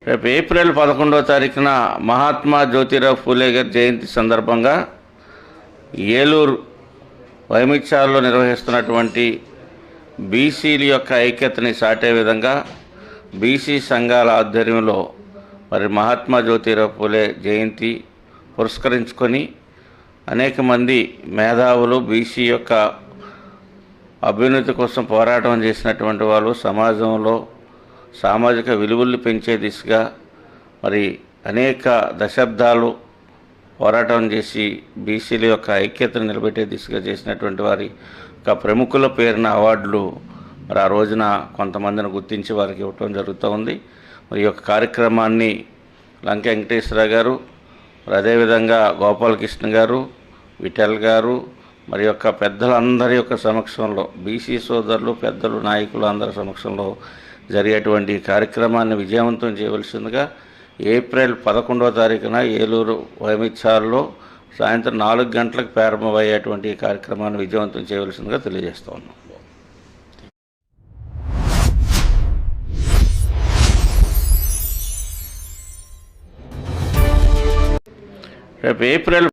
రేపు ఏప్రిల్ 11వ తారీఖున మహాత్మా జ్యోతిరావు ఫూలే గారి జయంతి సందర్భంగా ఏలూరు వైమిచ్చాలలో నిర్వహిస్తున్నటువంటి బీసీల యొక్క ఐక్యతని సాటే విధంగా బీసీ సంఘాల ఆధ్వర్యంలో మరి మహాత్మా జ్యోతిరావు ఫూలే జయంతి పురస్కరించుకొని అనేక మంది మేధావులు బీసీ యొక్క అభ్యున్నతి కోసం పోరాటం చేసినటువంటి వాళ్ళు సమాజంలో సామాజిక విలువలు పెంచే దిశగా మరి అనేక దశాబ్దాలు పోరాటం చేసి బీసీల యొక్క ఐక్యతను నిలబెట్టే దిశగా చేసినటువంటి వారి ఒక ప్రముఖుల పేరున అవార్డులు మరి ఆ రోజున కొంతమందిని గుర్తించి వారికి ఇవ్వటం జరుగుతూ ఉంది. మరి ఈ యొక్క కార్యక్రమాన్ని లంక వెంకటేశ్వర గారు, మరి అదేవిధంగా గోపాలకృష్ణ గారు, విఠల్ గారు, మరి యొక్క పెద్దలందరి యొక్క సమక్షంలో బీసీ సోదరులు, పెద్దలు, నాయకులు అందరి సమక్షంలో జరిగేటువంటి కార్యక్రమాన్ని విజయవంతం చేయవలసిందిగా ఏప్రిల్ 11వ తారీఖున ఏలూరు వైమిచ్చాలలో సాయంత్రం 4 గంటలకు ప్రారంభమయ్యేటువంటి ఈ కార్యక్రమాన్ని విజయవంతం చేయవలసిందిగా తెలియజేస్తూ ఉన్నాం. రేపు ఏప్రిల్